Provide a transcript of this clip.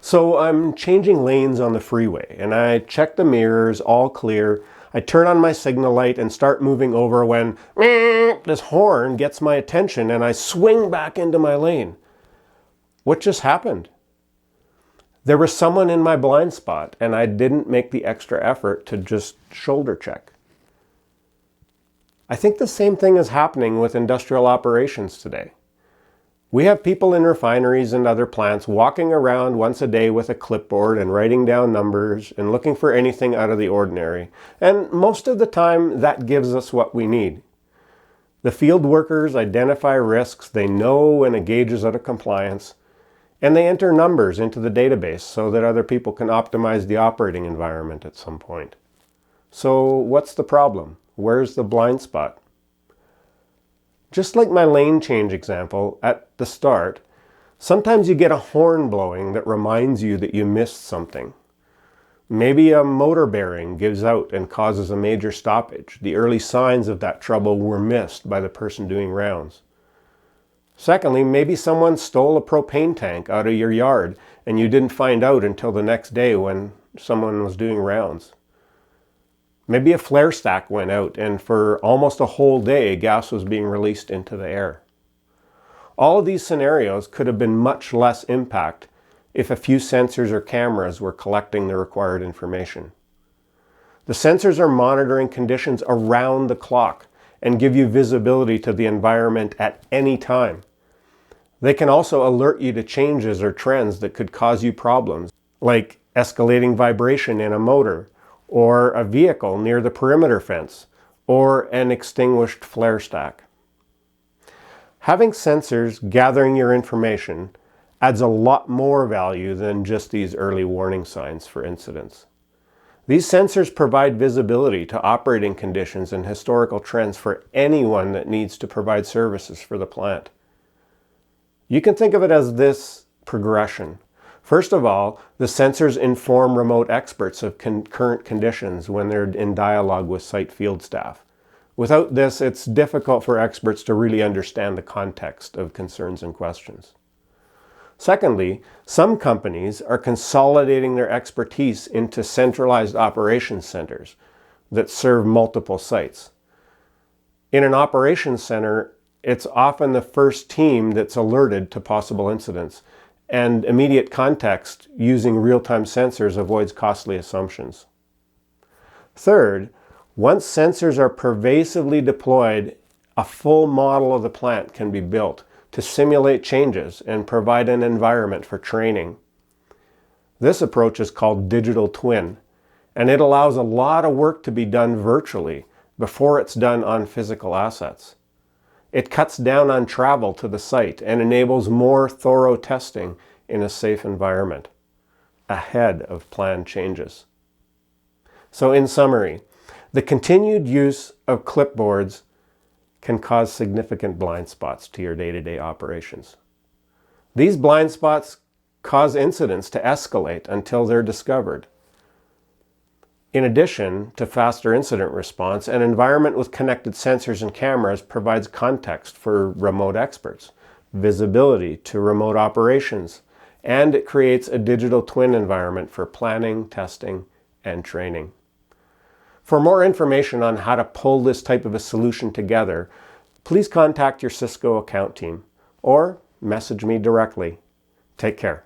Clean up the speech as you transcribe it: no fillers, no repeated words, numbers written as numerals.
So I'm changing lanes on the freeway and I check the mirrors, all clear. I turn on my signal light and start moving over when this horn gets my attention and I swing back into my lane. What just happened? There was someone in my blind spot and I didn't make the extra effort to just shoulder check. I think the same thing is happening with industrial operations today. We have people in refineries and other plants walking around once a day with a clipboard and writing down numbers and looking for anything out of the ordinary. And most of the time, that gives us what we need. The field workers identify risks, they know when a gauge is out of compliance, and they enter numbers into the database so that other people can optimize the operating environment at some point. So what's the problem? Where's the blind spot? Just like my lane change example at the start, sometimes you get a horn blowing that reminds you that you missed something. Maybe a motor bearing gives out and causes a major stoppage. The early signs of that trouble were missed by the person doing rounds. Secondly, maybe someone stole a propane tank out of your yard and you didn't find out until the next day when someone was doing rounds. Maybe a flare stack went out and for almost a whole day gas was being released into the air. All of these scenarios could have been much less impact if a few sensors or cameras were collecting the required information. The sensors are monitoring conditions around the clock and give you visibility to the environment at any time. They can also alert you to changes or trends that could cause you problems, like escalating vibration in a motor, or a vehicle near the perimeter fence, or an extinguished flare stack. Having sensors gathering your information adds a lot more value than just these early warning signs for incidents. These sensors provide visibility to operating conditions and historical trends for anyone that needs to provide services for the plant. You can think of it as this progression. First of all, the sensors inform remote experts of current conditions when they're in dialogue with site field staff. Without this, it's difficult for experts to really understand the context of concerns and questions. Secondly, some companies are consolidating their expertise into centralized operations centers that serve multiple sites. In an operations center, it's often the first team that's alerted to possible incidents, and immediate context using real-time sensors avoids costly assumptions. Third, once sensors are pervasively deployed, a full model of the plant can be built to simulate changes and provide an environment for training. This approach is called digital twin, and it allows a lot of work to be done virtually before it's done on physical assets. It cuts down on travel to the site and enables more thorough testing in a safe environment, ahead of planned changes. So in summary, the continued use of clipboards can cause significant blind spots to your day-to-day operations. These blind spots cause incidents to escalate until they're discovered. In addition to faster incident response, an environment with connected sensors and cameras provides context for remote experts, visibility to remote operations, and it creates a digital twin environment for planning, testing, and training. For more information on how to pull this type of a solution together, please contact your Cisco account team or message me directly. Take care.